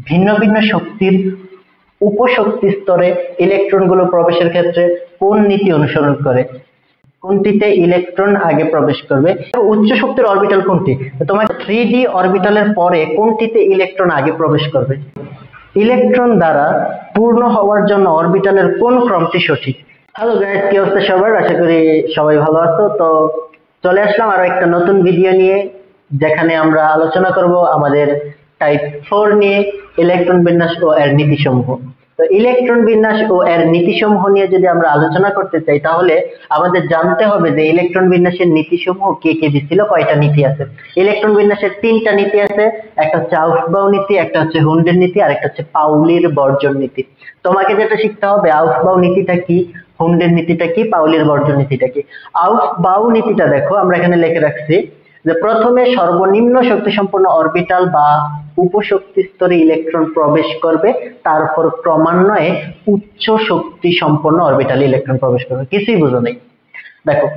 ভিন্ন ভিন্ন শক্তির উপশক্তি স্তরে ইলেকট্রনগুলো প্রবেশের ক্ষেত্রে কোন নীতি অনুসরণ করে? কোনটিতে ইলেকট্রন আগে প্রবেশ করবে? উচ্চ শক্তির অরবিটাল কোনটি? তোমার 3D অরবিটালের পরে কোনটিতে ইলেকট্রন আগে প্রবেশ করবে? ইলেকট্রন দ্বারা পূর্ণ হওয়ার জন্য অরবিটালের কোন ক্রমটি সঠিক? হ্যালো গাইস, কি অবস্থা সবার? আশা করি সবাই ভালো আছো। তো চলে আসলাম আরো একটা নতুন ভিডিও নিয়ে, যেখানে আমরা আলোচনা করব আমাদের টাইপ 4 নিয়ে, ইলেকট্রন বিন্যাস ও এর নীতিসমূহ। তো ইলেকট্রন বিন্যাস ও এর নীতিসমূহ নিয়ে যদি আমরা আলোচনা করতে চাই, তাহলে আমাদের জানতে হবে যে ইলেকট্রন বিন্যাসের নীতিসমূহ কে কে দিছিল, কয়টা নীতি আছে। ইলেকট্রন বিন্যাসের 3টা নীতি আছে, একটা হচ্ছে আউফবাউ নীতি, একটা হচ্ছে হুন্ডের নীতি, আর একটা হচ্ছে পাউলির বর্জন নীতি। তোমাকে যেটা শিখতে হবে, আউফবাউ নীতিটা কি, হুন্ডের নীতিটা কি, পাউলির বর্জন নীতিটা কি। আউফবাউ নীতিটা দেখো, আমরা এখানে লিখে রাখছি যে প্রথমে সর্বনিম্ন শক্তি সম্পন্ন অরবিটাল বা উপশক্তি স্তরে ইলেকট্রন প্রবেশ করবে, তারপর ক্রমান্বয়ে উচ্চ শক্তি সম্পন্ন অরবিটালে ইলেকট্রন প্রবেশ করবে। কিছুই বুঝো নাই। দেখো,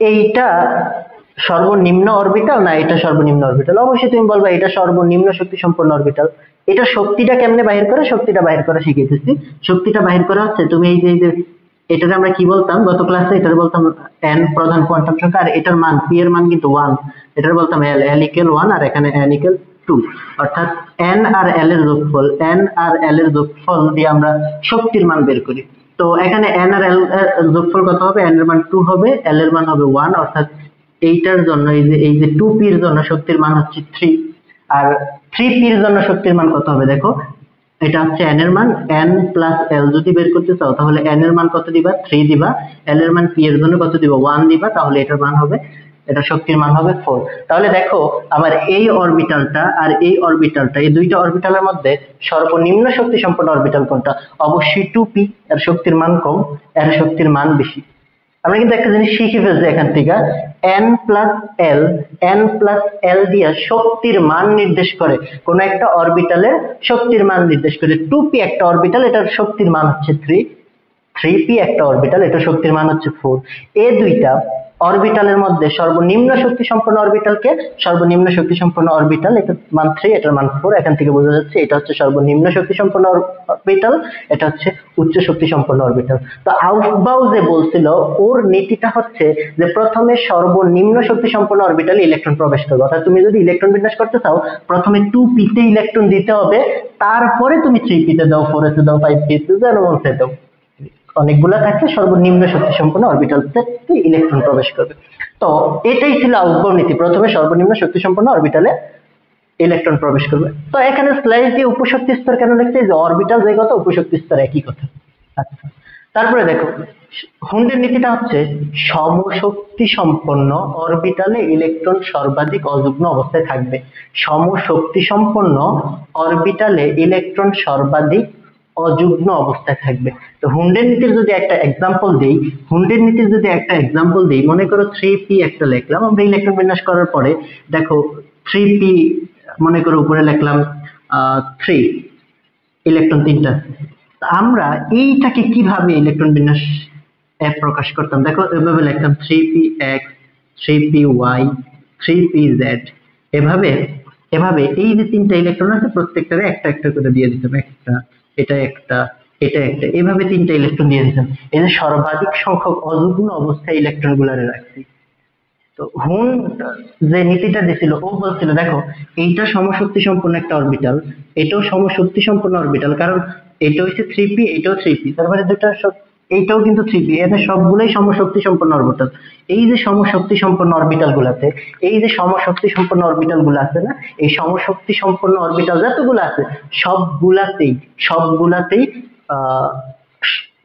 এইটা সর্বনিম্ন অরবিটাল না এটা সর্বনিম্ন অরবিটাল? অবশ্যই তুমি বলবা এটা সর্বনিম্ন শক্তি সম্পন্ন অরবিটাল। এটা শক্তিটা কেমনে বাহির করে? শক্তিটা বাহির করা শিখিয়েছি। শক্তিটা বাহির করা হচ্ছে, তুমি এই যে এটাকে আমরা কি বলতাম গত ক্লাসে? এটার বলতাম n প্রধান কোয়ান্টাম সংখ্যা, আর এটার মান p এর মান কিন্তু 1। এটার বলতাম l ইকুয়াল 1 আর এখানে n ইকুয়াল 2। অর্থাৎ n আর l এর যোগফল, n আর l এর যোগফল দিয়ে আমরা শক্তির মান বের করি। তো এখানে n আর l এর যোগফল কত হবে? n এর মান 2 হবে, l এর মান হবে 1। অর্থাৎ এইটার জন্য এই যে 2p এর জন্য শক্তির মান হচ্ছে 3, আর 3p এর জন্য শক্তির মান কত হবে? দেখো, এটা হচ্ছে n এর মান, n প্লাস l যদি বের করতে চাও তাহলে n এর মান কত দিবা? 3 দিবা। l এর মান p এর জন্য কত দিবা? 1 দিবা। তাহলে এটার মান হবে, এটা শক্তির মান হবে 4। তাহলে দেখো, আমার এই অরবিটালটা আর এই অরবিটালটা, এই দুইটা অরবিটালের মধ্যে সর্বনিম্ন শক্তি সম্পন্ন অরবিটাল কোনটা? অবশ্যই 2p। এর শক্তির মান কম, এর শক্তির মান বেশি। আমরা কিন্তু একটা জিনিস শিখে ফেলছি এখান থেকে, n প্লাস l দিয়ে শক্তির মান নির্দেশ করে, কোন একটা অরবিটালের শক্তির মান নির্দেশ করে। 2p একটা অরবিটাল, এটার শক্তির মান হচ্ছে 3, 3p একটা অরবিটাল, এটা শক্তির মান হচ্ছে 4। এই দুইটা অরবিটালের মধ্যে সর্বনিম্ন শক্তি সম্পন্ন অরবিটালকে, সর্বনিম্ন শক্তি সম্পন্ন অরবিটাল, এটার মান 3, এটার মান 4। এখান থেকে বোঝা যাচ্ছে এটা হচ্ছে সর্বনিম্ন শক্তি সম্পন্ন অরবিটাল, এটা হচ্ছে উচ্চ শক্তি সম্পন্ন অরবিটাল। তো আউফবাউ যে বলছিল, ওর নীতিটা হচ্ছে যে প্রথমে সর্বনিম্ন শক্তি সম্পন্ন অরবিটালে ইলেকট্রন প্রবেশ করবে। অর্থাৎ তুমি যদি ইলেকট্রন বিন্যাস করতে চাও, প্রথমে 2p তে ইলেকট্রন দিতে হবে, তারপরে তুমি 3p তে দাও, 4 তে দাও, 5p তে দাও, 1 তে দাও। অনেকগুলা থাকলে সর্বনিম্ন শক্তি সম্পন্ন অরবিটালতে ইলেকট্রন প্রবেশ করবে। তো এটাই ছিল আউফবাউ নীতি, প্রথমে সর্বনিম্ন শক্তি সম্পন্ন অরবিটালে ইলেকট্রন প্রবেশ করবে। তো এখানে স্লাইড দিয়ে উপশক্তি স্তর কেন লিখছে? যে অরবিটাল যে কথা, উপশক্তি স্তর একই কথা। আচ্ছা, তারপরে দেখো, হুন্ডের নীতিটা হচ্ছে সমশক্তি সম্পন্ন অরবিটালে ইলেকট্রন সর্বাধিক অযুগ্ম অবস্থায় থাকবে। সমশক্তি সম্পন্ন অরবিটালে ইলেকট্রন সর্বাধিক অযুগ্ম অবস্থায় থাকবে। তো হুন্ডের নীতির যদি একটা এক্সাম্পল দেই, মনে করো 3p একটা লিখলাম আমরা ইলেকট্রন বিন্যাস করার পরে। দেখো 3p মনে করো উপরে লিখলাম 3 ইলেকট্রন 3টা। আমরা এইটাকে কিভাবে ইলেকট্রন বিন্যাস প্রকাশ করতাম? দেখো, এভাবে লিখতাম 3px, 3py, 3pz। এভাবে এই যে 3টা ইলেকট্রন আছে, প্রত্যেকটারে একটা একটা করে দিয়ে দিতাম। একটা, এটা একটা, এটা একটা, এইভাবে 3টা ইলেকট্রন দিয়ে দিতাম। এই যে সর্বাধিক সংখ্যক অযুগ্ম অবস্থায় ইলেকট্রন গুলারে রাখছি। তো হুন যে নীতিটা দিছিল, ও বলছিল দেখো, এইটা সমশক্তি সম্পন্ন একটা অরবিটাল, এটাও সমশক্তি সম্পন্ন অরবিটাল, কারণ এটা হচ্ছে 3p, এটাও 3p, তারপরে দুটা এইটাও কিন্তু 3p, এদের সবগুলোই সমশক্তি সম্পন্ন অরবিটাল। এই যে সমশক্তি সম্পন্ন অরবিটাল গুলাতে, এই যে সমশক্তি সম্পন্ন অরবিটাল গুলো আছে না, এই সমশক্তি সম্পন্ন অরবিটাল যতগুলো আছে সবগুলাতেই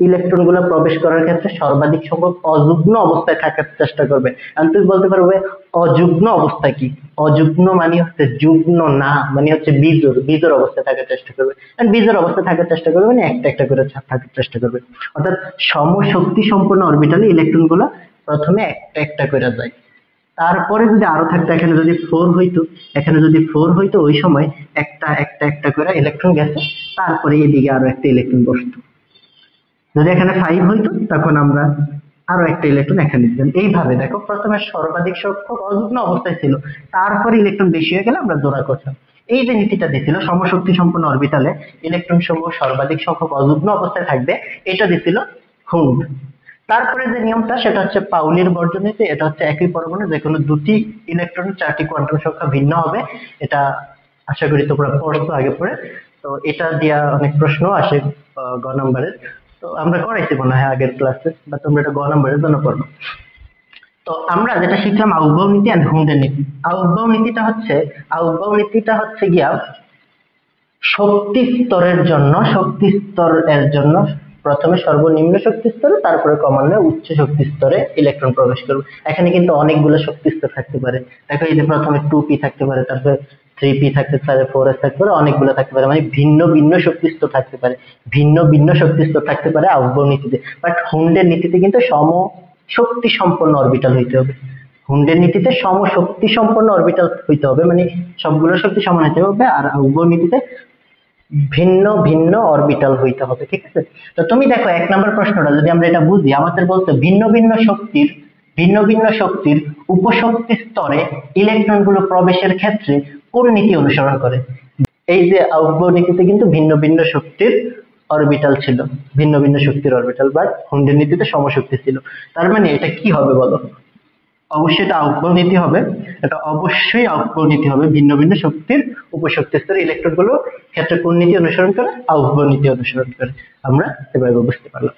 ইলেকট্রন গুলো প্রবেশ করার ক্ষেত্রে সর্বাধিক সংখ্যক অযুগ্ম অবস্থায় থাকার চেষ্টা করবে। আর তুমি বলতে পারবে অযুগ্ম অবস্থা কি? অযুগ্ম মানে হচ্ছে যুগ্ম না, মানে হচ্ছে বিজোড় অবস্থায় থাকার চেষ্টা করবে। আর বিজোড় অবস্থায় থাকার চেষ্টা করবে মানে একটা একটা করে থাকার চেষ্টা করবে। অর্থাৎ সমশক্তি সম্পন্ন অরবিটালে ইলেকট্রন গুলো প্রথমে একটা একটা করে যায়, তারপরে যদি আরো থাকতো, এখানে যদি 4 হইতো, ওই সময় একটা একটা একটা করে ইলেকট্রন গেছে, তারপরে এদিকে আরো একটা ইলেকট্রন বসতো। যদি এখানে 5 হইতো, তখন আমরা আরো একটা ইলেকট্রন এখানে দিতাম। এইভাবে দেখো, প্রথমে সর্বাধিক সংখ্যক অযুগ্ম অবস্থায় ছিল, তারপরে ইলেকট্রন বেশি হয়ে গেলে আমরা জোড়া করতাম। এই যে নীতিটা দিছিল সমশক্তি সম্পন্ন অরবিটালে ইলেকট্রন সমূহ সর্বাধিক সংখ্যক অযুগ্ম অবস্থায় থাকবে, এটা দিছিল হুন্ড। তারপরে যে নিয়মটা সেটা হচ্ছে পাউলির বর্জন নীতি। এটা হচ্ছে একই পরমাণু যে কোনো দুটি ইলেকট্রন 4টি কোয়ান্টাম সংখ্যা ভিন্ন হবে। এটা আশা করি তোমরা পড়ছো আগে পড়ে। তো এটা দিয়া অনেক প্রশ্ন আসে গ নাম্বারের। তো আমরা করাইছি মনে হয় আগের ক্লাসে, বা তোমরা এটা গ নাম্বারের জন্য পড়বো। তো আমরা যেটা শিখলাম আউটবাউ নীতি আর হুন্ডের নীতি। আউটবাউ নীতিটা হচ্ছে গিয়া শক্তি স্তরের জন্য প্রথমে সর্বনিম্ন শক্তি স্তরে, তারপরে ক্রমান্বয়ে উচ্চ শক্তি স্তরে ইলেকট্রন প্রবেশ করবে। এখানে কিন্তু অনেকগুলো শক্তি স্তর থাকতে পারে। দেখো এই যে প্রথমে 2p থাকতে পারে, তারপরে 3p থাকতে পারে, 4s থাকতে পারে, অনেকগুলো থাকতে পারে, মানে ভিন্ন ভিন্ন শক্তি স্তর থাকতে পারে, আউটবাউ নীতিতে। বাট হুন্ডের নীতিতে কিন্তু শক্তি সম্পন্ন অরবিটাল হইতে হবে। হুন্ডের নীতিতে সমশক্তি সম্পন্ন অরবিটাল হইতে হবে, মানে সবগুলো শক্তি সমান হইতে হবে। আর আউটবাউ নীতিতে ভিন্ন ভিন্ন অরবিটাল হইতে হবে। ঠিক আছে? তো তুমি দেখো 1 নম্বর প্রশ্নটা যদি আমরা এটা বুঝি, আমাদের বলতে ভিন্ন ভিন্ন শক্তির উপশক্তি স্তরে ইলেকট্রন গুলো প্রবেশের ক্ষেত্রে কোন নীতি অনুসরণ করে? এই যে আউটবাউ নীতিতে কিন্তু ভিন্ন ভিন্ন শক্তির অরবিটাল ছিল, ভিন্ন ভিন্ন শক্তির অরবিটাল, বাট হুন্ডের নীতিতে সমশক্তি ছিল। তার মানে এটা কি হবে বলো? অবশ্যই এটা আউটবাউ নীতি হবে। ভিন্ন ভিন্ন শক্তির উপশক্তি স্তরে ইলেকট্রন গুলো ক্ষেত্রে কোন নীতি অনুসরণ করে? আউটবাউ নীতি অনুসরণ করে। আমরা এভাবে বুঝতে পারলাম।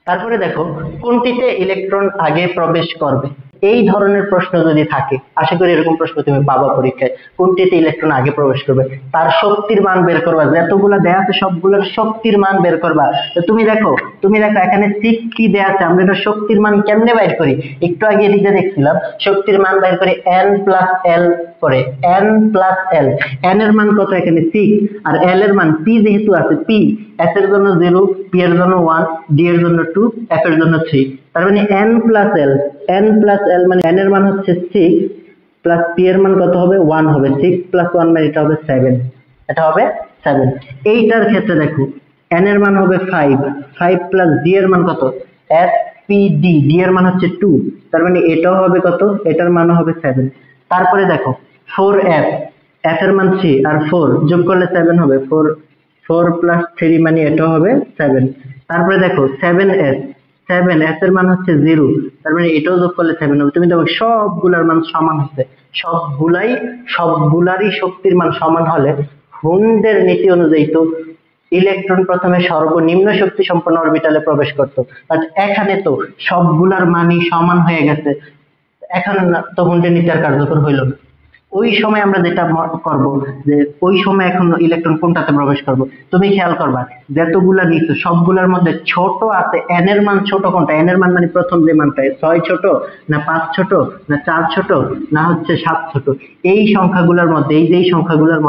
তারপরে দেখো কোনটিতে ইলেকট্রন আগে প্রবেশ করবে। এই ধরনের প্রশ্ন যদি থাকে, আশা করি এরকম প্রশ্ন তুমি পাবা পরীক্ষায়, কোনটিতে ইলেকট্রন আগে প্রবেশ করবে, তার শক্তির মান বের করবা। যতগুলো দেয়া আছে সবগুলোর শক্তির মান বের করবা। তো তুমি দেখো এখানে 6p দেয়া আছে, আমরা এটা শক্তির মান কেমনে বাইর করি? একটু আগে এদিকে দেখছিলাম, শক্তির মান বাইর করি n প্লাস l করে, n প্লাস l। n এর মান কত? এখানে 6, আর l এর মান p যেহেতু আছে, p s এর জন্য 0, p এর জন্য 1, d এর জন্য 2, f এর জন্য 3। তার মানে n প্লাস l মানে n এর মান হচ্ছে 6 প্লাস p এর মান কত হবে? 1 হবে। 6 প্লাস 1 মানে এটা হবে 7, এইটার ক্ষেত্রে দেখো n এর মান হবে 5 প্লাস d এর মান কত? spd, d এর মান হচ্ছে 2, তার মানে এটাও হবে কত? এটার মান হবে 7। তারপরে দেখো 4f, f এর মান 3 আর 4 যোগ করলে 7 হবে। 4 প্লাস 3 মানে এটাও হবে 7। তারপরে দেখো 7s, s এর মান হচ্ছে 0, তার মানে এটাও যোগ করলে 7 হবে। তুমি দেখো সবগুলার মান সমান হচ্ছে, সবগুলারই শক্তির মান সমান হলে হুন্ডের নীতি অনুযায়ী তো ইলেকট্রন প্রথমে সর্বনিম্ন শক্তি সম্পন্ন অরবিটালে প্রবেশ করত। বাট এখানে তো সবগুলার মানই সমান হয়ে গেছে, এখন তো হুন্ডের নীতি আর কার্যকর হইল না। ওই সময় আমরা যেটা করব, যে ওই সময় এখন ইলেকট্রন কোনটাতে প্রবেশ করব, তুমি খেয়াল করবা যতগুলা নিচে সবগুলার মধ্যে ছোট আছে n এর মান ছোট কোনটা? n এর মান মানে প্রথম যে মানটা, 6 ছোট না 5 ছোট না 4 ছোট না হচ্ছে 7 ছোট? এই সংখ্যাগুলোর মধ্যে, এই সংখ্যাগুলোর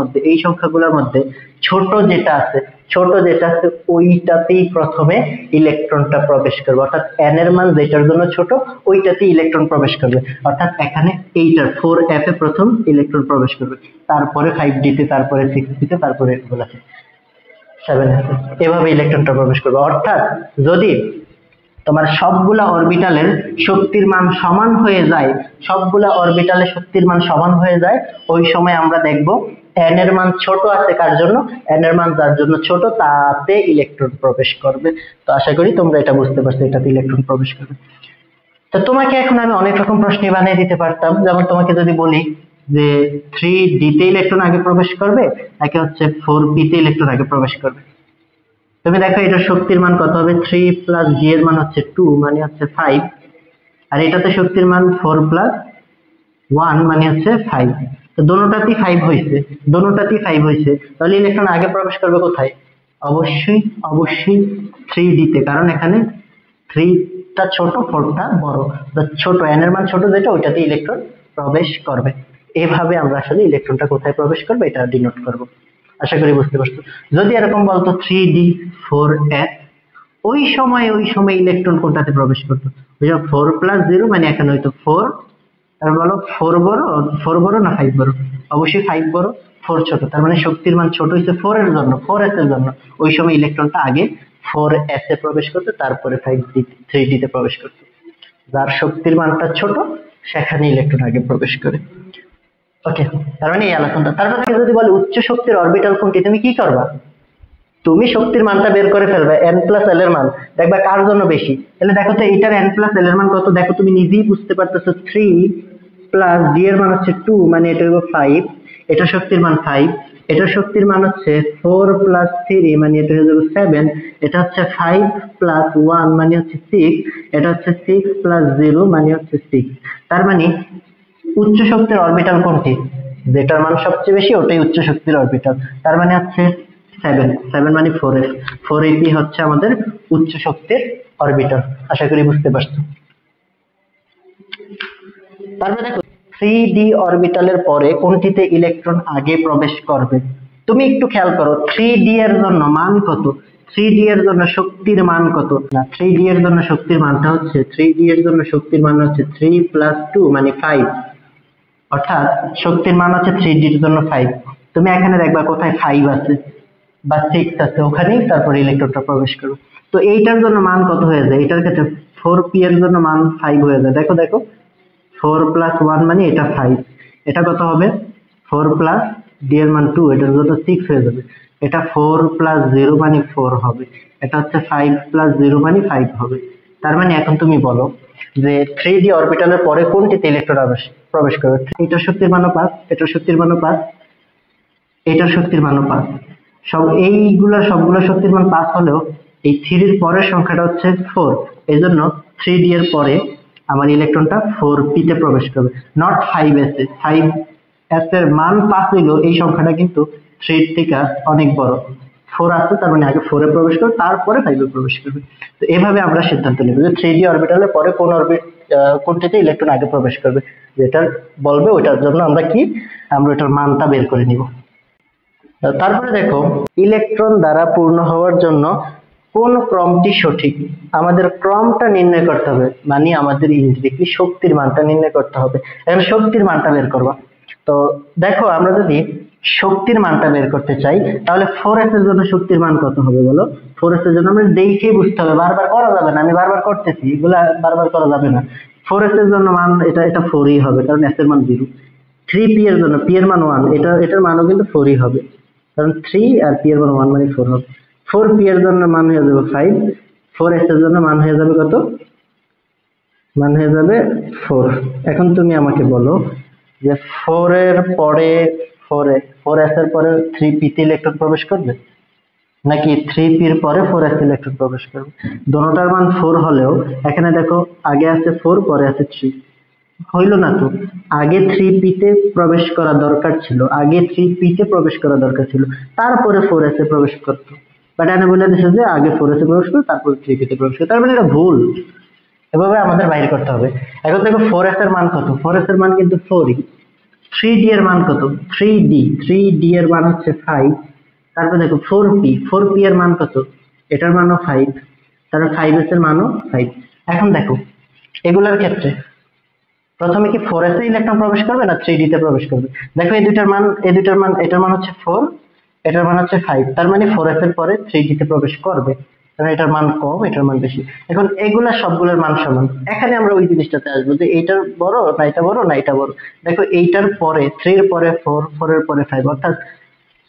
মধ্যে ছোট যেটা আছে ওইটাতেই প্রথমে ইলেকট্রনটা প্রবেশ করবে। অর্থাৎ n এর মান যেটার জন্য ছোট ওইটাতেই ইলেকট্রন প্রবেশ করবে। অর্থাৎ এখানে এইটার 4f এ প্রথম ইলেকট্রন প্রবেশ করবে, তারপরে 5d তে, তারপরে 6d তে, তারপরে এগুলাতে 7s এ, এভাবে ইলেকট্রনটা প্রবেশ করবে। অর্থাৎ যদি তোমার সবগুলা অরবিটালের শক্তির মান সমান হয়ে যায়, ওই সময় আমরা দেখব n এর মান ছোট আছে কার জন্য? n এর মান যার জন্য ছোট তাতে ইলেকট্রন প্রবেশ করবে। তো আশা করি তোমরা এটা বুঝতে পারছো, এটাতে ইলেকট্রন প্রবেশ করবে। তো তোমাকে এখন আমি অনেক রকম প্রশ্ন বানিয়ে দিতে পারতাম। যেমন তোমাকে যদি বলি যে 3d তে ইলেকট্রন আগে প্রবেশ করবে নাকি হচ্ছে 4p তে ইলেকট্রন আগে প্রবেশ করবে, তুমি দেখো এটার শক্তির মান কত হবে? 3 প্লাস d এর মান হচ্ছে 2 মানে হচ্ছে 5, আর এটাতে শক্তির মান 4 প্লাস 1 মানে হচ্ছে 5। তো দোনোটাতেই 5 হয়েছে, তাহলে ইলেকট্রন আগে প্রবেশ করবে কোথায়? অবশ্যই 3d তে, কারণ এখানে 3টা ছোট 4টা বড়। ছোট n এর মান ছোট যেটা, ওইটাতে ইলেকট্রন প্রবেশ করবে। এভাবে আমরা আসলে ইলেকট্রনটা কোথায় প্রবেশ করবে এটা ডিনোট করব। আশা করি বুঝতে পারছো। যদি এরকম বলতো 3d 4s, ওই সময় ইলেকট্রন কোনটাতে প্রবেশ করতো? 4 প্লাস 0 মানে এখানে হয়তো 4, তারপর বলো 4 বড় না 5 বড়? অবশ্যই 5 বড়, 4 ছোট। তার মানে শক্তির মান ছোট হয়েছে 4s এর জন্য। ওই সময় ইলেকট্রনটা আগে 4s এ প্রবেশ করতো, তারপরে 3d তে প্রবেশ করতো। যার শক্তির মানটা ছোট সেখানে ইলেকট্রন আগে প্রবেশ করে। ওকে, তার মানে এই আলোচনাটা। তারপর যদি বলে উচ্চ শক্তির অরবিটাল কোনটি, তুমি কি করবা? তুমি শক্তির মানটা বের করে ফেলবে, n প্লাস এল এর মান, দেখবা কার জন্য বেশি। তাহলে দেখো তো এইটার n প্লাস এল এর মান কত, দেখো তুমি নিজেই বুঝতে পারতেছো। 3 প্লাস ডি এর মান হচ্ছে 2, মানে এটা হলো 5, এটা শক্তির মান 5, এটার শক্তির মান হচ্ছে 4 প্লাস 3, মানে এটা হয়ে যাবে 7, এটা হচ্ছে 5 প্লাস 1, মানে হচ্ছে 6, এটা হচ্ছে 6 প্লাস 0, মানে হচ্ছে 6। তার মানে উচ্চ শক্তির অরবিটাল কোনটি, যেটার মান সবচেয়ে বেশি ওটাই উচ্চ শক্তির অরবিটাল। তার মানে হচ্ছে 7, 7 মানে 4f, 4ap হচ্ছে আমাদের উচ্চ শক্তির অরবিটাল। আশা করি বুঝতে পারছো। তারপরে দেখো 3d অরবিটালের পরে কোনটিতে ইলেকট্রন আগে প্রবেশ করবে। তুমি একটু খেয়াল করো 3d এর জন্য মান কত, 3d এর জন্য শক্তির মান কত না, 3d এর জন্য শক্তির মানটা হচ্ছে 3d এর জন্য শক্তির মান হচ্ছে 3 প্লাস 2 মানে 5, অর্থাৎ শক্তির মান হচ্ছে 3d এর জন্য 5। তুমি এখানে দেখবা কোথায় 5 আছে বা 6 আছে, ওখানেই তারপর ইলেকট্রনটা প্রবেশ করবে। তো এইটার জন্য মান কত হয়ে যায়, এটার ক্ষেত্রে 4p এর জন্য মান 5 হয়ে যায়। দেখো দেখো 4 প্লাস 1 মানে এটা 5, এটা কত হবে 4 প্লাস d এর মান 2, এটার জন্য 6 হয়ে যাবে। এটা 4 প্লাস 0 মানে 4 হবে, এটা হচ্ছে 5 প্লাস 0 মানে 5 হবে। তার মানে এখন তুমি বলো যে 3d অরবিটালের পরে কোনটিতে ইলেকট্রন প্রবেশ করবে। এটার শক্তির মানও 5, এটার শক্তির মানও 5, এটার শক্তির মানও 5, সবগুলো শক্তির মান 5 হলেও এই 3 এর পরের সংখ্যাটা হচ্ছে 4, এই জন্য 3d এর পরে আমার ইলেকট্রনটা 4p তে প্রবেশ করবে, নট 5s এ। 5s এর মান 5 হইলেও এই সংখ্যাটা কিন্তু 3 এর থেকে অনেক বড়। 4 আছে, তার মানে আগে 4 এ প্রবেশ করবে, তারপরে 5 এ প্রবেশ করবে। তো এভাবে আমরা সিদ্ধান্ত নেব যে 3d অরবিটালের পরে কোনটিতে ইলেকট্রন আগে প্রবেশ করবে, যেটা বলবে ওইটার জন্য আমরা ওটার মানটা বের করে নিব। তারপরে দেখো ইলেকট্রন দ্বারা পূর্ণ হওয়ার জন্য কোন ক্রমটি সঠিক, আমাদের ক্রমটা নির্ণয় করতে হবে, মানে আমাদের ইনডিরেক্টলি শক্তির মানটা নির্ণয় করতে হবে। এখন শক্তির মানটা বের করবা। তো দেখো আমরা যদি শক্তির মানটা বের করতে চাই তাহলে 4s এর জন্য শক্তির মান কত হবে বলো। 4s এর জন্য আমরা দেখেই বুঝতে হবে, বারবার করা যাবে না, আমি বারবার করতেছি, এগুলা বারবার করা যাবে না। 4s এর জন্য মান এটা 4ই হবে, কারণ s এর মান 0। 3p এর জন্য p এর মান 1, এটার মানও কিন্তু 4ই হবে, কারণ 3 আর p এর মান 1 মানে 4 হবে। 4p এর জন্য মান হয়ে যাবে 5, 4s এর জন্য মান হয়ে যাবে কত, মান হয়ে যাবে 4। এখন তুমি আমাকে বলো যে 4 এর পরে 4s এর পরে 3p তে ইলেকট্রন প্রবেশ করবে, নাকি 3p এর পরে 4s ইলেকট্রন প্রবেশ করবে। দোনোটার মান 4 হলেও এখানে দেখো আগে আছে 4 পরে আছে 3, হইল না তো। আগে 3p তে প্রবেশ করা দরকার ছিল, তারপরে 4s এ প্রবেশ করতো, বাট এখানে বলে দিচ্ছে যে আগে 4s এ প্রবেশ করো তারপরে 3p তে প্রবেশ করো, তার মানে এটা ভুল। এভাবে আমাদের বাইরে করতে হবে। এখন দেখো 4s এর মান কত, 4s এর মান কিন্তু 4ই। 3d এর মান কত, 3d এর মান হচ্ছে 5। তারপর দেখো 4p এর মান কত, এটার মানও 5, তারপর 5s এর মানও 5। এখন দেখো এগুলার ক্ষেত্রে প্রথমে কি 4s এ ইলেকট্রন প্রবেশ করবে না 3d তে প্রবেশ করবে। দেখো এই দুইটার মান এটার মান হচ্ছে 4, এটার মান হচ্ছে 5, তার মানে 4s এর পরে 3d তে প্রবেশ করবে, কারণ এটার মান কম এটার মান বেশি। এখন এগুলা সবগুলোর মান সমান, এখানে আমরা ওই জিনিসটাতে আসবো যে এইটার বড় না এটা বড় না এটা বড়। দেখো এইটার পরে 3 এর পরে 4, 4 এর পরে 5, অর্থাৎ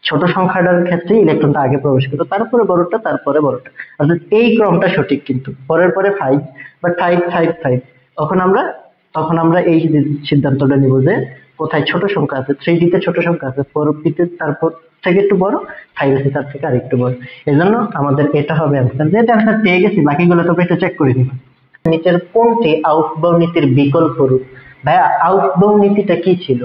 ছোট সংখ্যাটার ক্ষেত্রে ইলেকট্রনটা আগে প্রবেশ করতো, তারপরে বড়টা, তারপরে বড়টা, অর্থাৎ এই ক্রমটা সঠিক। কিন্তু 4 এর পরে 5 বা 5 5 5, তখন আমরা এই সিদ্ধান্তটা নিব যে কোথায় ছোট সংখ্যা আছে, 3d তে ছোট সংখ্যা আছে, 4p তে তারপর থেকে একটু বড়, 5s তার থেকে আরেকটু বড়। এজন্য আমাদের এটা হবে অ্যান্সার। যেটা অ্যান্সার পেয়ে গেছি, বাকিগুলো তো একটু চেক করে নিব। নিচের কোনটি আউফবাউ নীতির বিকল্প রূপ? ভাইয়া আউফবাউ নীতিটা কি ছিল?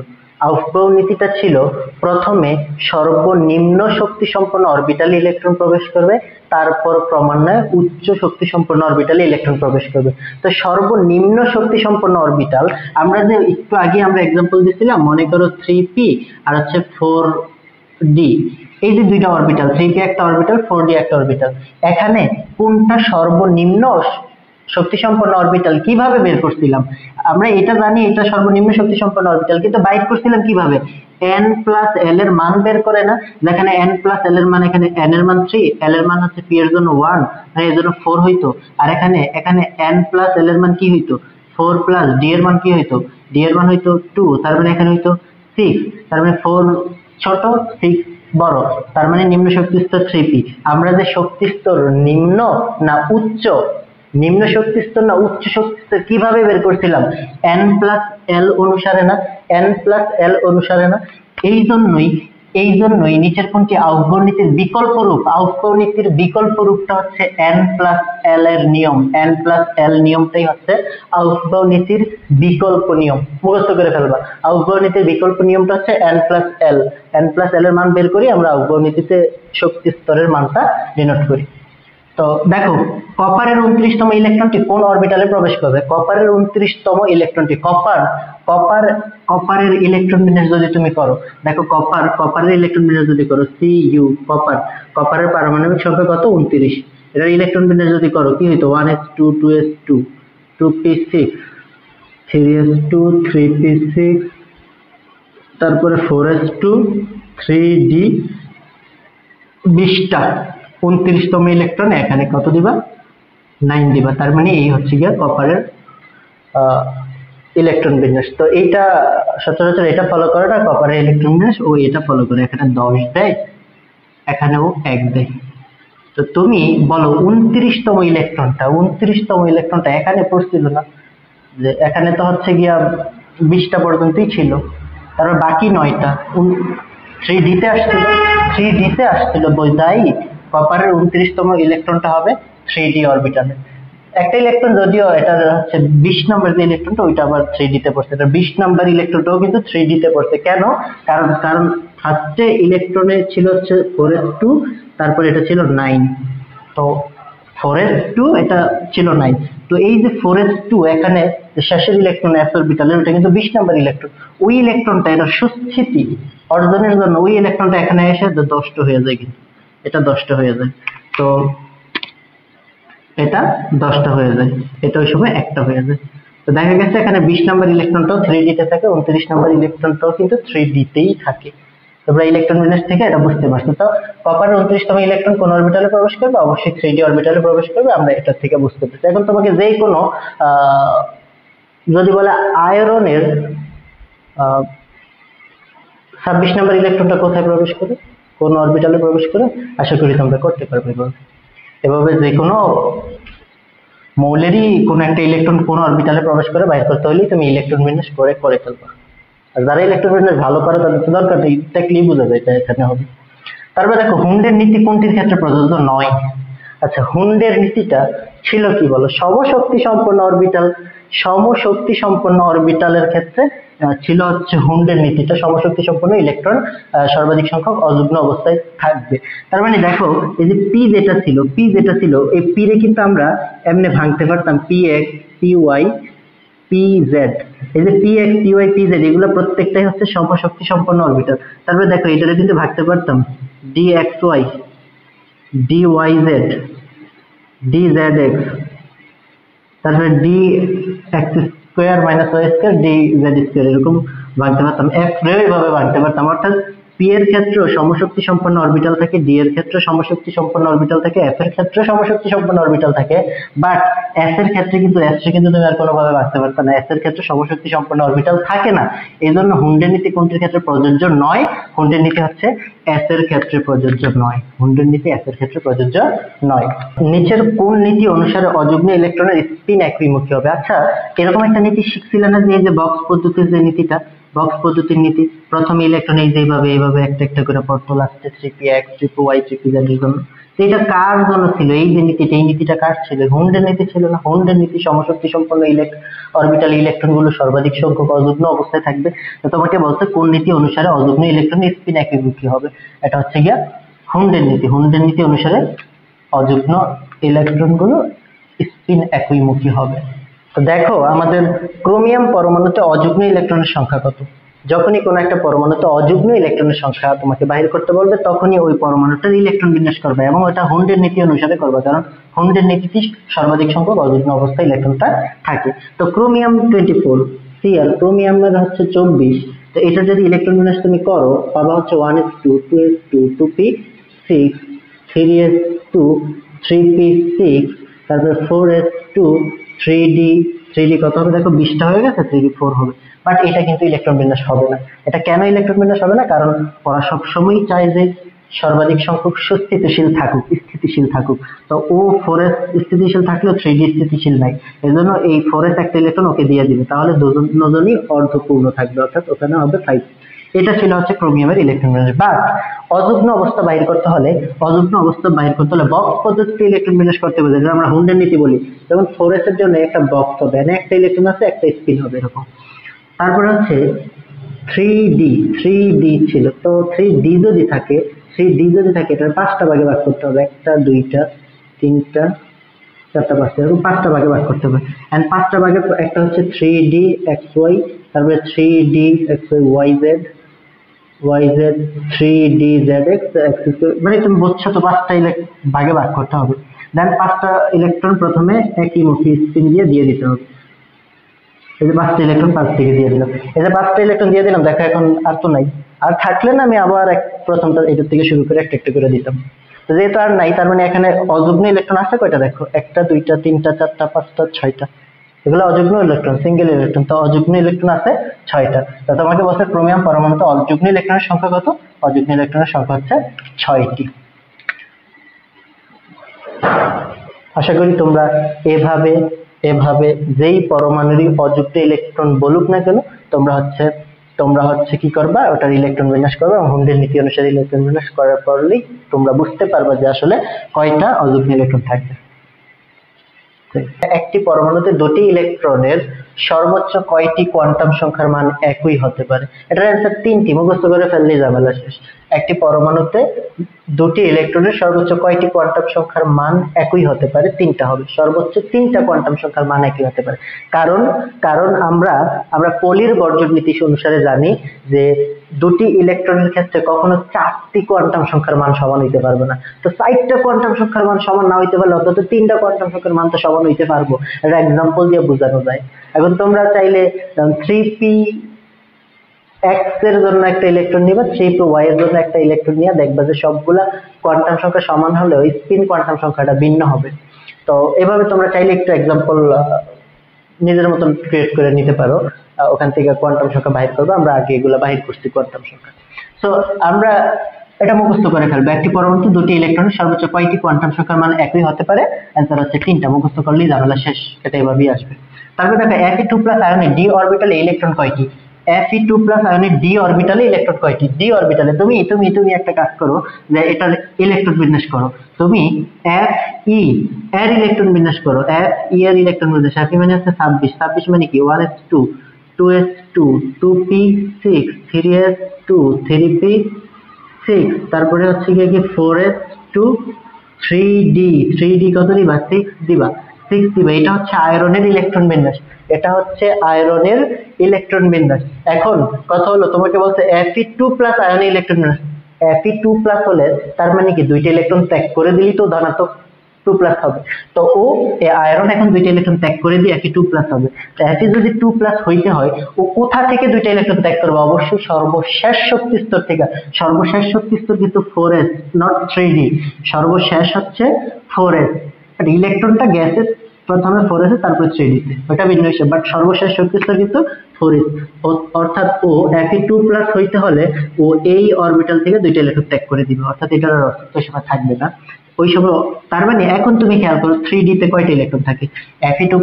আউফবাউ নীতিটা ছিল প্রথমে সর্বনিম্ন শক্তি সম্পন্ন অরবিটালে ইলেকট্রন প্রবেশ করবে, তারপর ক্রমান্বয়ে উচ্চ শক্তি সম্পন্ন অরবিটালে ইলেকট্রন প্রবেশ করবে। তো সর্বনিম্ন শক্তি সম্পন্ন অরবিটাল, আমরা যে একটু আগে আমরা এক্সাম্পল দিছিলাম, মনে করো 3p আর হচ্ছে 4d, এই যে দুইটা অরবিটাল, 3p একটা অরবিটাল, 4d একটা অরবিটাল, এখানে কোনটা সর্বনিম্ন শক্তি সম্পন্ন অরবিটাল কিভাবে বের করছিলাম? আমরা এটা জানি এটা সর্বনিম্ন শক্তি সম্পন্ন অরবিটাল, কিন্তু বাইর করছিলাম কিভাবে? n প্লাস l এর মান বের করে না, যেখানে n প্লাস l এর মান, এখানে n এর মান 3, l এর মান হচ্ছে p এর জন্য 1, মানে এর জন্য 4 হইতো। আর এখানে n প্লাস l এর মান কি হইতো, 4 প্লাস d এর মান কি হইতো, d এর মান হইতো 2, তার মানে এখানে হইতো 6, তার মানে 4 ছোট 6 বড়, তার মানে নিম্ন শক্তি স্তর 3p। আমরা যে শক্তি স্তর নিম্ন না উচ্চ, নিম্ন শক্তি স্তর না উচ্চ শক্তি স্তর কিভাবে বের করছিলাম? n+l অনুসারে না, n+l অনুসারে না। এই জন্যই নিচের কোনটি আউফবাউ নীতির বিকল্প রূপ? আউফবাউ নীতির বিকল্প রূপটা হচ্ছে n+l এর নিয়ম। n+l নিয়মটাই হচ্ছে আউফবাউ নীতির বিকল্প নিয়ম, মুখস্থ করে ফেলবা। আউফবাউ নীতির বিকল্প নিয়মটা হচ্ছে n+l। n+l এর মান বের করি আমরা, আউফবাউ নীতিতে শক্তি স্তরের মানটা ডিনোট করি। তো দেখো, কপারের 29তম ইলেকট্রনটি কোন অরবিটালে প্রবেশ করবে? কপারের 29তম ইলেকট্রনটি, কপারের ইলেকট্রন বিন্যাস যদি তুমি করো, দেখো কপারের ইলেকট্রন বিন্যাস যদি করো Cu, কপারের পারমাণবিক সংখ্যা কত? 29। এটার ইলেকট্রন বিন্যাস যদি করো কি হইতো? 1s2, 2s2, 2p6, 3s2, 3p6, তারপরে 4s2, 3d, 20টা 29তম ইলেকট্রন, এখানে কত দিবা? 9 দিবা। তার মানে এই হচ্ছে গিয়ে কপারের ইলেকট্রন বিন্যাস। তো এইটা সচরাচর এটা ফলো করে না, কপারের ইলেকট্রন বিন্যাস ও এটা ফলো করে। এখানে 10 দেয়, এখানেও 1 দেয়। তো তুমি বলো 29তম ইলেকট্রনটা এখানে পড়ছিল না, যে এখানে তো হচ্ছে গিয়া 20টা পর্যন্তই ছিল, তারপর বাকি 9টা 3d তে আসছিল, বোঝাই কপারের 29তম ইলেকট্রনটা হবে 3d অরবিটালে। একটা ইলেকট্রন যদিও এটা হচ্ছে 20 নম্বর যে ইলেকট্রনটা, ওইটা আবার 3d তে পড়ছে। এটা 20 নম্বর ইলেকট্রনটাও কিন্তু 3d তে পড়ছে। কেন? কারণ ফার্স্টে ইলেকট্রনে ছিল হচ্ছে 4s2, তারপর এটা ছিল 9, তো 4s2 এটা ছিল 9। তো এই যে 4s2 এখানে শেষের ইলেকট্রন s অরবিটালে, ওটা কিন্তু 20 নম্বর ইলেকট্রন। ওই ইলেকট্রনটা এটা সুস্থিতি অর্জনের জন্য ওই ইলেকট্রনটা এখানে এসে 10টা হয়ে যায়, কিন্তু এটা 10টা হয়ে যায়। তো এটা 10টা হয়ে যায়, এটা ওই সময় একটা হয়ে যায়। তো দেখা গেছে এখানে 20 নম্বর ইলেকট্রনটাও 3d তে থাকে, 29 নম্বর ইলেকট্রনটাও কিন্তু 3d তেই থাকে। তোমরা ইলেকট্রন বিন্যাস থেকে এটা বুঝতে পারছো। তো কপারের 29তম ইলেকট্রন কোন অরবিটালে প্রবেশ করবে? অবশ্যই 3d অরবিটালে প্রবেশ করবে, আমরা এটা থেকে বুঝতে পারছি। এখন তোমাকে যেই কোনো যদি বলে আয়রনের 26 নম্বর ইলেকট্রনটা কোথায় প্রবেশ করে, কোন অরবিটালে প্রবেশ করে, আশা করি তোমরা করতে পারবে। এভাবে যে কোনো মৌলেরই কোনো একটা ইলেকট্রন কোন অরবিটালে প্রবেশ করে বাইর করতে হলে তুমি ইলেকট্রন বিন্যাস করে ফেলবা। আর যারা ইলেকট্রন বিন্যাস ভালো করে তাদের তো দরকার নেই, দেখলেই বোঝা যায় এটা এখানে হবে। তারপর দেখো, হুন্ডের নীতি কোনটির ক্ষেত্রে প্রযোজ্য নয়? আচ্ছা, হুন্ডের নীতিটা ছিল কি বলো? সমশক্তি সম্পন্ন অরবিটালের ক্ষেত্রে ছিল হচ্ছে হুন্ডের নীতিটা, সমশক্তি সম্পন্ন ইলেকট্রন সর্বাধিক সংখ্যক অযুগ্ম অবস্থায় থাকবে। তার মানে দেখো, এই যে পি যেটা ছিল এই পি রে কিন্তু আমরা এমনি ভাঙতে পারতাম px, py, pz। এই যে px, py, pz এগুলো প্রত্যেকটাই হচ্ছে সমশক্তি সম্পন্ন অরবিটাল। তারপরে দেখো এটারে কিন্তু ভাঙতে পারতাম dxy, dyz, dzx, তারপরে dx² - y² dz², এরকম ভাঙতে পারতাম। f রেও এইভাবে ভাঙতে পারতাম। অর্থাৎ p এর ক্ষেত্রেও সমশক্তি সম্পন্ন অরবিটাল থাকে, d এর ক্ষেত্রে সমশক্তি সম্পন্ন অরবিটাল থাকে, f এর ক্ষেত্রে সমশক্তি সম্পন্ন অরবিটাল থাকে। বাট s এর ক্ষেত্রে কিন্তু তুমি আর কোনোভাবে ভাঙতে পারবে না, s এর ক্ষেত্রে সমশক্তি সম্পন্ন অরবিটাল থাকে না। এই জন্য হুন্ডের নীতি কোনটির ক্ষেত্রে প্রযোজ্য নয়? হুন্ডের নীতি হচ্ছে s এর ক্ষেত্রে প্রযোজ্য নয়। হুন্ডের নীতি s এর ক্ষেত্রে প্রযোজ্য নয়। নিচের কোন নীতি অনুসারে অযুগ্ম ইলেকট্রনের স্পিন একইমুখী হবে? আচ্ছা, এরকম একটা নীতি শিখছিলেন না, যে বক্স পদ্ধতির যে নীতিটা, বক্স পদ্ধতির নীতি, প্রথম ইলেকট্রন এই যে এইভাবে একটা একটা করে পড়তো, লাস্টে 3p(x), 3p(y), 3p(z) এর জন্য। এটা কার জন্য ছিল এই যে নীতিটা? এই নীতিটা কার ছিল? হুন্ডের নীতি ছিল না। হুন্ডের নীতি সমশক্তি সম্পন্ন অরবিটাল ইলেকট্রন গুলো সর্বাধিক সংখ্যক অযুগ্ম অবস্থায় থাকবে। তো তোমাকে বলতে কোন নীতি অনুসারে অযুগ্ম ইলেকট্রনের স্পিন একইমুখী হবে? এটা হচ্ছে গিয়া হুন্ডের নীতি। হুন্ডের নীতি অনুসারে অযুগ্ম ইলেকট্রন গুলো স্পিন একইমুখী হবে। তো দেখো, আমাদের ক্রোমিয়াম পরমাণুতে অযুগ্ম ইলেকট্রনের সংখ্যা কত? যখনই কোনো একটা পরমাণুতে অযুগ্ম ইলেকট্রনের সংখ্যা তোমাকে বাহির করতে বলবে, তখনই ওই পরমাণুটার ইলেকট্রন বিন্যাস করবে, এবং ওটা হুন্ডের নীতি অনুসারে করবে, কারণ হুন্ডের নীতিতে সর্বাধিক সংখ্যক অযুগ্ম অবস্থায় ইলেকট্রনটা থাকে। তো ক্রোমিয়াম 24 Cl, ক্রোমিয়ামের হচ্ছে 24। তো এটা যদি ইলেকট্রন বিন্যাস তুমি করো, পাবা হচ্ছে 1s2, 2s2, 2p6, 3s2, 3p6, তারপর 4s2, 3d, 3d কত হবে দেখো 20টা হয়ে গেছে, 3d 4 হবে। বাট এটা কিন্তু ইলেকট্রন বিন্যাস হবে না। এটা কেন ইলেকট্রন বিন্যাস হবে না? কারণ ওরা সবসময় চায় যে সর্বাধিক সংখ্যক স্থিতিশীল থাকুক। তো ও 4s স্থিতিশীল থাকলেও 3d স্থিতিশীল নাই, এজন্য এই 4s একটা ইলেকট্রন ওকে দিয়ে দিবে, তাহলে দুজনই অর্ধপূর্ণ থাকবে, অর্থাৎ ওখানে হবে 5। এটা ছিল হচ্ছে ক্রোমিয়ামের ইলেকট্রন বিন্যাস। বাট অযুগ্ম অবস্থা বাহির করতে হলে বক্স পদ্ধতিতে ইলেকট্রন বিন্যাস করতে হবে, যেটা আমরা হুন্ডের নীতি বলি। যেমন 4s এর জন্য একটা বক্স হবে, একটা ইলেকট্রন আছে, একটা স্পিন হবে এরকম। তারপর হচ্ছে 3d ছিল, তো 3d যদি থাকে এটা 5টা ভাগে ভাগ করতে হবে, 1টা 2টা 3টা 4টা 5টা, এরকম 5টা ভাগে ভাগ করতে হবে। এন্ড 5টা ভাগে একটা হচ্ছে 3d xy, তারপরে 3d xy yz 3d zx x, মানে তুমি বুঝছো তো 5টা ভাগে ভাগ করতে হবে। দেন 5টা ইলেকট্রন প্রথমে একই মুখী স্পিন দিয়ে দিতে হবে। এই যে 5টা ইলেকট্রন 5 থেকে দিয়ে দিলাম, এই যে 5টা ইলেকট্রন দিয়ে দিলাম, দেখো এখন আর তো নাই। আর থাকলে না আমি আবার প্রথমটা এটা থেকে শুরু করে একটা করে দিতাম। তো যেহেতু আর নাই, তার মানে এখানে অযুগ্ম ইলেকট্রন আছে কয়টা দেখো, 1টা 2টা 3টা 4টা 5টা 6টা, এগুলো অযুগ্ম ইলেকট্রন, সিঙ্গেল ইলেকট্রন। তো অযুগ্ম ইলেকট্রন আছে 6টা। তো তোমাকে বলছে ক্রোমিয়াম পরমাণুতে অযুগ্ম ইলেকট্রনের সংখ্যা কত? অযুগ্ম ইলেকট্রনের সংখ্যা হচ্ছে 6টি। আশা করি তোমরা এভাবে যেই পরমাণুরই অযুগ্ম ইলেকট্রন বলুক না কেন, তোমরা হচ্ছে কি করবা, ওটার ইলেকট্রন বিন্যাস করবে, এবং হুন্ডের নীতি অনুসারে ইলেকট্রন বিন্যাস করার পরই তোমরা বুঝতে পারবা যে আসলে কয়টা অযুগ্ম ইলেকট্রন থাকবে। একটি পরমাণুতে দুটি ইলেকট্রনের সর্বোচ্চ কয়টি কোয়ান্টাম সংখ্যার মান একই হতে পারে? এটার অ্যান্সার 3টি, মুখস্থ করে ফেললেই ঝামেলা শেষ। একটি পরমাণুতে দুটি ইলেকট্রনের সর্বোচ্চ কয়টি কোয়ান্টাম সংখ্যার মান একই হতে পারে? 3টা হবে, সর্বোচ্চ 3টা কোয়ান্টাম সংখ্যার মান একই হতে পারে। কারণ আমরা পলির বর্জন নীতি অনুসারে জানি যে দুটি ইলেকট্রনের ক্ষেত্রে কখনো 4টি কোয়ান্টাম সংখ্যার মান সমান হইতে পারবে না। তো 4টা কোয়ান্টাম সংখ্যার মান সমান না হইতে পারলে অন্তত 3টা কোয়ান্টাম সংখ্যার মান তো সমান হইতে পারবো। এটা এক্সাম্পল দিয়ে বোঝানো যায়। এখন তোমরা চাইলে 3p x এর জন্য একটা ইলেকট্রন নিবা, 3p y এর জন্য একটা ইলেকট্রন নিয়ে দেখবা যে সবগুলা কোয়ান্টাম সংখ্যা সমান হলেও স্পিন কোয়ান্টাম সংখ্যাটা ভিন্ন হবে। তো এভাবে তোমরা চাইলে একটু এক্সাম্পল নিজের মতন ক্রিয়েট করে নিতে পারো, ওখান থেকে কোয়ান্টাম সংখ্যা বাহির করবো। আমরা আগে এগুলো বাহির করছি কোয়ান্টাম সংখ্যা। সো আমরা এটা মুখস্থ করে ফেলবো, একটি পরমাণুতে দুটি ইলেকট্রনের সর্বোচ্চ কয়টি কোয়ান্টাম সংখ্যার মান একই হতে পারে? অ্যান্সার হচ্ছে 3টা। মুখস্থ করলেই ঝামেলা শেষ, এটা এভাবেই আসবে। তারপর দেখো Fe2+ আয়নে ডি অরবিটালে ইলেকট্রন কয়টি? Fe2+ আয়নে ডি অরবিটালে ইলেকট্রন কয়টি? ডি অরবিটালে তুমি একটা কাজ করো, যে এটার ইলেকট্রন বিন্যাস করো। তুমি Fe এর ইলেকট্রন বিন্যাস করো, Fe এর ইলেকট্রন বিন্যাস, Fe মানে হচ্ছে 26 মানে কি 1s2 2s2 2p6 3s2 3p6, তারপরে হচ্ছে কি 4s2 3d কত দিবা? 6 দিবা। এটা হচ্ছে আয়রনের ইলেকট্রন বিন্যাস। এখন কথা হলো, তোমাকে বলছে Fe2+ আয়নে ইলেকট্রন বিন্যাস। Fe2+ হলে তার মানে কি দুইটা ইলেকট্রন ত্যাগ করে দিলি তো ধনাত্মক 2+ হবে। তো আয়রন এখন দুইটা ইলেকট্রন ত্যাগ করে দিয়ে Fe2+ হবে। তো Fe যদি 2+ হইতে হয়, ও কোথা থেকে দুইটা ইলেকট্রন ত্যাগ করবে? অবশ্যই সর্বশেষ শক্তি স্তর থেকে। সর্বশেষ শক্তি স্তর কিন্তু 4s, নট 3d। সর্বশেষ হচ্ছে 4s। ইলেকট্রনটা গ্যাসের প্রথমে 4s তারপরে 3d তে, ওটা ভিন্ন বিষয়। বাট সর্বশেষ শক্তি স্তর কিন্তু 4s। অর্থাৎ ও Fe2+ হইতে হলে ও এই অরবিটাল থেকে দুইটা ইলেকট্রন ত্যাগ করে দিবে, অর্থাৎ এটার অস্তিত্ব সেটা থাকবে না ওই সময়। তার মানে এখন তুমি খেয়াল করো 3d তে কয়টা ইলেকট্রন থাকে? Fe2+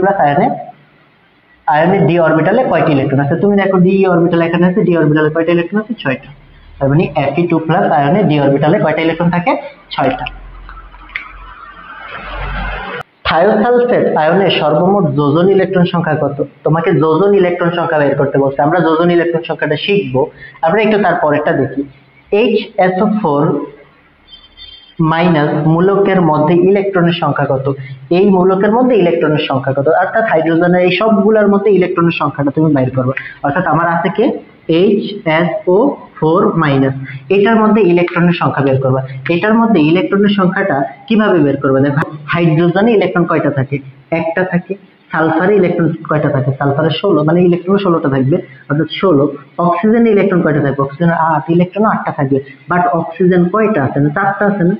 আয়নে ডি অরবিটালে কয়টি ইলেকট্রন আছে? তুমি দেখো ডি অরবিটাল এখানে আছে, ডি অরবিটালে কয়টা ইলেকট্রন আছে? 6টা। তার মানে Fe2+ আয়নে ডি অরবিটালে কয়টা ইলেকট্রন থাকে? 6টা। থায়োসালফেট আয়নে সর্বমোট যোজন ইলেকট্রন সংখ্যা কত? তোমাকে যোজন ইলেকট্রন সংখ্যা বের করতে বলছে। আমরা যোজন ইলেকট্রন সংখ্যাটা শিখবো, আমরা একটু তারপরেরটা দেখি। HSO4 মাইনাস মূলকের মধ্যে ইলেকট্রনের সংখ্যা কত? এই মূলকের মধ্যে ইলেকট্রনের সংখ্যা কত? অর্থাৎ হাইড্রোজেনের এই সবগুলোর মধ্যে ইলেকট্রনের সংখ্যাটা তুমি বাইর করবে। অর্থাৎ আমার আছে কি HSO4 মাইনাস, এটার মধ্যে ইলেকট্রনের সংখ্যা বের করবা। এটার মধ্যে ইলেকট্রনের সংখ্যাটা কিভাবে বের করবে? দেখো হাইড্রোজেনে ইলেকট্রন কয়টা থাকে? একটা থাকে। সালফারে ইলেকট্রন কয়টা থাকে? সালফারে 16, মানে ইলেকট্রন 16টা থাকবে, অর্থাৎ 16। অক্সিজেনে ইলেকট্রন কয়টা থাকবে? অক্সিজেনের 8, ইলেকট্রন 8টা থাকবে। বাট অক্সিজেন কয়টা আছে না? 4টা আছে না?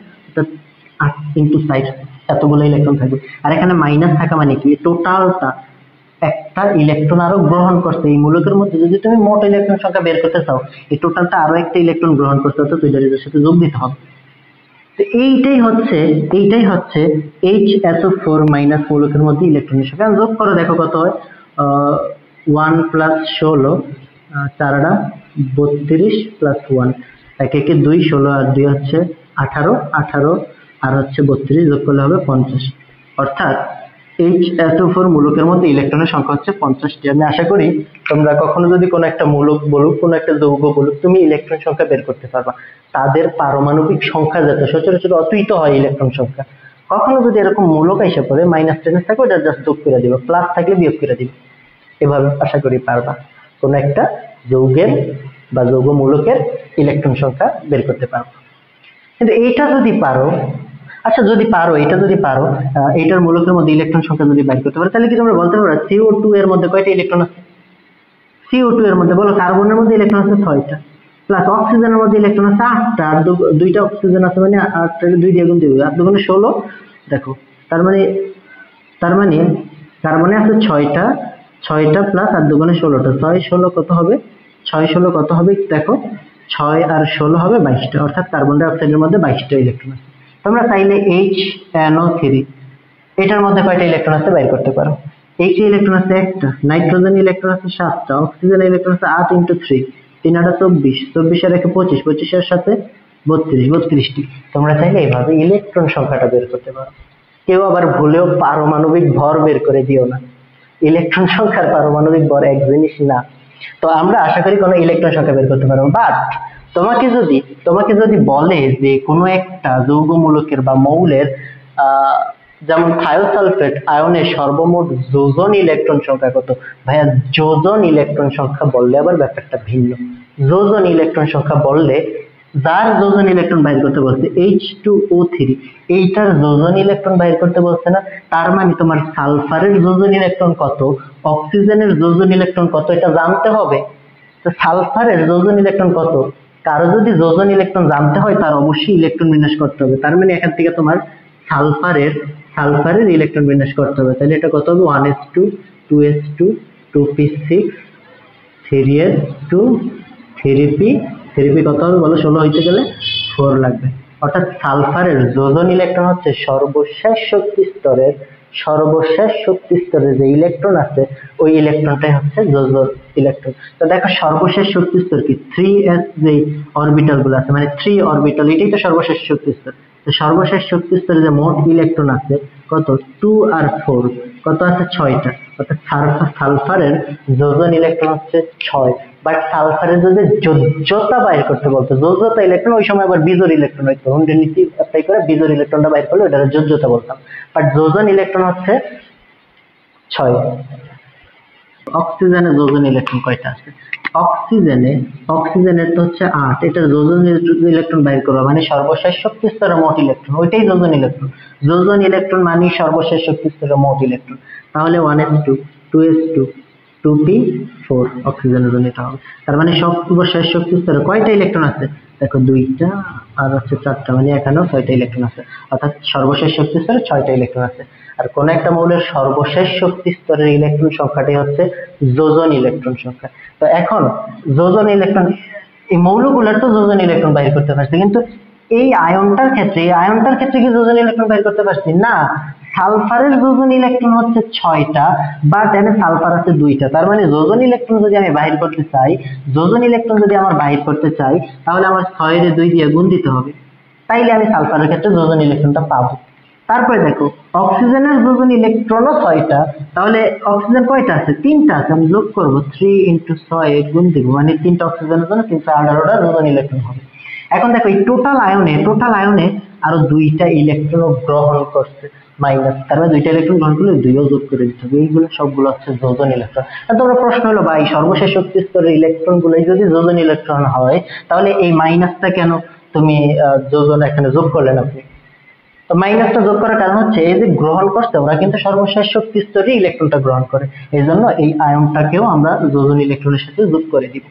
8 × 5 এতগুলো ইলেকট্রন থাকবে। আর এখানে মাইনাস থাকা মানে কি টোটালটা একটা ইলেকট্রন আরো গ্রহণ করছে। এই মূলকের মধ্যে যদি তুমি মোট ইলেকট্রন সংখ্যা বের করতে চাও, এই টোটালটা আরো একটা ইলেকট্রন গ্রহণ করতে হতো, তো এটার সাথে যোগ দিতে হবে। তো এইটাই হচ্ছে HSO4 মাইনাস মূলকের মধ্যে ইলেকট্রনের সংখ্যা। যোগ করে দেখো কত হয়, 1 প্লাস 16, 4 32 প্লাস 1, 1 একে 2, 16 আর 2 হচ্ছে 18, 18 আর হচ্ছে 32, যোগ করলে হবে 50। অর্থাৎ HSO4 মূলকের মধ্যে ইলেকট্রনের সংখ্যা হচ্ছে 50টি। আমি আশা করি তোমরা কখনো যদি কোনো একটা মূলক বলুক, কোনো একটা যৌগ বলুক, তুমি ইলেকট্রন সংখ্যা বের করতে পারবা। তাদের পারমাণবিক সংখ্যা যত সচরাচর অতীত হয় ইলেকট্রন সংখ্যা। কখনো যদি এরকম মূলক এসে পড়ে -10 থাকে, ওটা জাস্ট যোগ করে দিবে, প্লাস থাকলে বিয়োগ করে দিবে। এভাবে আশা করি পারবা কোন একটা যৌগের বা যৌগ মূলকের ইলেকট্রন সংখ্যা বের করতে পারো। কিন্তু এইটা যদি পারো, আচ্ছা যদি পারো, এটা যদি পারো, এইটার মূলকের মধ্যে ইলেকট্রন সংখ্যা যদি বের করতে পারো, তাহলে কি তোমরা বলতে পারো CO2 এর মধ্যে কয়টা ইলেকট্রন আছে? CO2 এর মধ্যে বলো, কার্বনের মধ্যে ইলেকট্রন আছে 6টা, প্লাস অক্সিজেনের মধ্যে ইলেকট্রন আছে 8টা, আর 2টা অক্সিজেন আছে, মানে 8 2 দিয়ে গুণ দিবে, 8 2 16। দেখো তার মানে কার্বনে আছে 6টা প্লাস 8 2 16টা, 6 16 কত হবে, 6 16 কত হবে দেখো, 6 আর 16 হবে 22টা, অর্থাৎ কার্বন ডাই অক্সাইডের মধ্যে 22টা ইলেকট্রন আছে। তোমরা চাইলে HNO3 এটার মধ্যে কয়টা ইলেকট্রন আছে বের করতে পারো। H ইলেকট্রন আছে 1টা, নাইট্রোজেন ইলেকট্রন আছে 7টা, অক্সিজেন ইলেকট্রন আছে 8 × 3, 3 8 24, 24 আর 1 25, 25 এর সাথে 32, 32টি। তোমরা চাইলে এইভাবে ইলেকট্রন সংখ্যাটা বের করতে পারো। কেউ আবার ভুলেও পারমাণবিক ভর বের করে দিও না, ইলেকট্রন সংখ্যার পারমাণবিক ভর এক জিনিস না। তো আমরা আশা করি কোনো ইলেকট্রন সংখ্যা বের করতে পারবো। বাট তোমাকে যদি বলে যে কোনো একটা যৌগ মূলকের বা মৌলের যেমন থায়োসালফেট আয়নের সর্বমোট যোজন ইলেকট্রন সংখ্যা কত, ভাইয়া যোজন ইলেকট্রন সংখ্যা বললে আবার ব্যাপারটা ভিন্ন। যোজন ইলেকট্রন সংখ্যা বললে যার যোজন ইলেকট্রন বাইর করতে বলছে H2O3, এইটার যোজন ইলেকট্রন বাইর করতে বলছে না। তার মানে তোমার সালফারের যোজন ইলেকট্রন কত, অক্সিজেনের যোজন ইলেকট্রন কত, এটা জানতে হবে। তো সালফারের যোজন ইলেকট্রন কত, কারো যদি যোজন ইলেকট্রন জানতে হয় তার অবশ্যই ইলেকট্রন বিন্যাস করতে হবে। তার মানে এখান থেকে তোমার সালফারের ইলেকট্রন বিন্যাস করতে হবে। তাহলে এটা কত হবে, 1s2 2s2 2p6 3s2 3p, 3p কত হবে বলো, 16 হইতে গেলে 4 লাগবে। অর্থাৎ সালফারের যোজন ইলেকট্রন হচ্ছে সর্বশেষ শক্তি স্তরে যে ইলেকট্রন আছে, ওই ইলেকট্রনটাই হচ্ছে যোজন ইলেকট্রন। তো দেখো সর্বশেষ শক্তি স্তর কি, 3s যে অরবিটাল গুলো আছে, মানে 3 অরবিটাল, এটাই তো সর্বশেষ শক্তি স্তর। তো সর্বশেষ শক্তি স্তরে যে মোট ইলেকট্রন আছে কত, 2 আর 4 কত আছে, 6টা। অর্থাৎ সালফারের যোজন ইলেকট্রন হচ্ছে 6। বাট সালফারের যদি যোজ্যতা বাইর করতে বলতো, যোজ্যতা ইলেকট্রন, ওই সময় আবার বিজোড় ইলেকট্রন হইতো, হুন্ডের নীতি অ্যাপ্লাই করে বিজোড় ইলেকট্রনটা বাইর করলে ওটা যোজ্যতা বলতাম। বাট যোজন ইলেকট্রন হচ্ছে 6। অক্সিজেনের যোজন ইলেকট্রন কয়টা আছে, অক্সিজেনের তো হচ্ছে 8, এটার যোজন ইলেকট্রন বাইর করবো, মানে সর্বশেষ শক্তি স্তরের মোট ইলেকট্রন, ওইটাই যোজন ইলেকট্রন। যোজন ইলেকট্রন মানে সর্বশেষ শক্তি স্তরের মোট ইলেকট্রন। তাহলে 1s2 2s2 2p4 অক্সিজেনের জন্য এটা হবে। তার মানে সর্বশেষ শক্তি স্তরে কয়টা ইলেকট্রন আছে, দেখো 2টা আর হচ্ছে 4টা, মানে এখানেও 6টা ইলেকট্রন আছে। অর্থাৎ সর্বশেষ শক্তি স্তরে 6টা ইলেকট্রন আছে। আর কোন একটা মৌলের সর্বশেষ শক্তি স্তরের ইলেকট্রন সংখ্যাটি হচ্ছে যোজন ইলেকট্রন সংখ্যা। তো এখন যোজন ইলেকট্রন, এই মৌলগুলোর তো যোজন ইলেকট্রন বাইর করতে পারছি, কিন্তু এই আয়নটার ক্ষেত্রে কি যোজন ইলেকট্রন বাইর করতে পারছি না। সালফারের যোজন ইলেকট্রন হচ্ছে 6টা, বাট এখানে সালফার আছে 2টা। তার মানে যোজন ইলেকট্রন যদি আমি বাহির করতে চাই, তাহলে আমার 6 এর 2 দিয়ে গুণ দিতে হবে, তাইলে আমি সালফারের ক্ষেত্রে যোজন ইলেকট্রনটা পাবো। তারপরে দেখো অক্সিজেনের যোজন ইলেকট্রনও 6টা, তাহলে অক্সিজেন কয়টা আছে, 3টা আছে। আমি যোগ করবো 3 × 6 গুণ দিব, মানে 3টা অক্সিজেনের জন্য 318টা যোজন ইলেকট্রন হবে। এখন দেখো এই টোটাল আয়নে আরো 2টা ইলেকট্রন গ্রহণ করছে মাইনাস, তার মানে 2টা ইলেকট্রন গ্রহণ করলে 2ও যোগ করে দিতে হবে। এইগুলো সবগুলো হচ্ছে যোজন ইলেকট্রন। তোমরা প্রশ্ন হলো, ভাই সর্বশেষ শক্তি স্তরের ইলেকট্রন গুলো যদি যোজন ইলেকট্রন হয়, তাহলে এই মাইনাসটা কেন তুমি যোজন এখানে যোগ করলেন আপনি? তো মাইনাসটা যোগ করার কারণ হচ্ছে এই যে গ্রহণ করছে, ওরা কিন্তু সর্বশেষ শক্তি স্তরে ইলেকট্রনটা গ্রহণ করে, এই জন্য এই আয়নটাকেও আমরা যোজন ইলেকট্রনের সাথে যোগ করে দিব।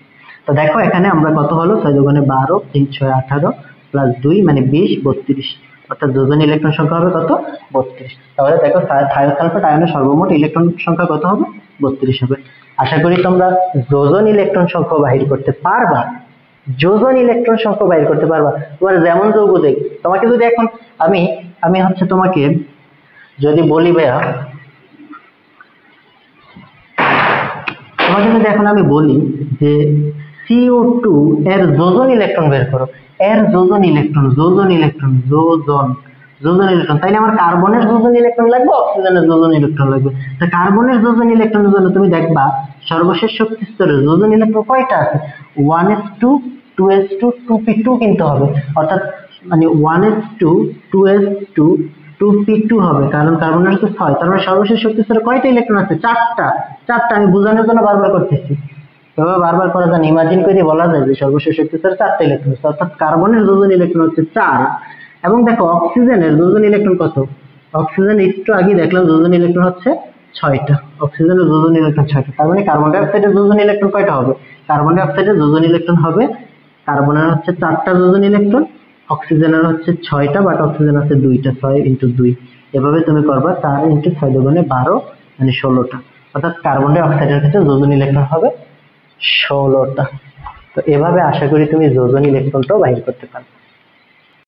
তো দেখো এখানে আমরা কত হলো, 6 × 12 3 × 6 18 প্লাস 2 মানে 20 32, অর্থাৎ যোজন ইলেকট্রন সংখ্যা হবে কত, 32। তাহলে দেখো থায়োসালফেট আয়নের সর্বমোট ইলেকট্রন সংখ্যা কত হবে, 32 হবে। আশা করি তোমরা যোজন ইলেকট্রন সংখ্যা বাহির করতে পারবা, যোজন ইলেকট্রন সংখ্যা বাহির করতে পারবা। তোমার যেমন যৌগ দেখ, তোমাকে যদি এখন আমি হচ্ছে তোমাকে যদি বলি ভাইয়া, তোমাকে যদি এখন আমি বলি যে CO2 এর যোজন ইলেকট্রন বের করো, এর যোজন ইলেকট্রন তাইলে আমার কার্বনের যোজন ইলেকট্রন লাগবে, অক্সিজেনের যোজন ইলেকট্রন লাগবে। তা কার্বনের যোজন ইলেকট্রনের জন্য তুমি দেখবা সর্বশেষ শক্তি স্তরের যোজন ইলেকট্রন কয়টা আছে, 1s2 2s2 2p2 কিনতে হবে, অর্থাৎ মানে 1s2 2s2 2p2 হবে, কারণ কার্বনের হচ্ছে 6। তার মানে সর্বশেষ শক্তি স্তরে কয়টা ইলেকট্রন আছে, চারটা। আমি বোঝানোর জন্য বারবার করতেছি, এভাবে বারবার করা যায় না, ইমাজিন করে বলা যায় যে সর্বশেষ শক্তি স্তরে 4টা ইলেকট্রন আছে, অর্থাৎ কার্বনের যোজন ইলেকট্রন হচ্ছে 4। এবং দেখো অক্সিজেনের যোজন ইলেকট্রন কত, অক্সিজেন একটু আগে দেখলাম যোজন ইলেকট্রন হচ্ছে 6টা, অক্সিজেনের যোজন ইলেকট্রন 6টা। তার মানে কার্বন ডাই অক্সাইডের যোজন ইলেকট্রন কয়টা হবে, কার্বন ডাই অক্সাইডের যোজন ইলেকট্রন হবে, কার্বনের হচ্ছে 4টা যোজন ইলেকট্রন, অক্সিজেনের হচ্ছে 6টা, বাট অক্সিজেন আছে 2টা, 6 × 2। এভাবে তুমি করবা 4 × 6 = 12, মানে 16টা। অর্থাৎ কার্বন ডাই অক্সাইডের ক্ষেত্রে যোজন ইলেকট্রন হবে 16টা। তো এভাবে আশা করি তুমি যোজন ইলেকট্রনটাও বাহির করতে পারবে।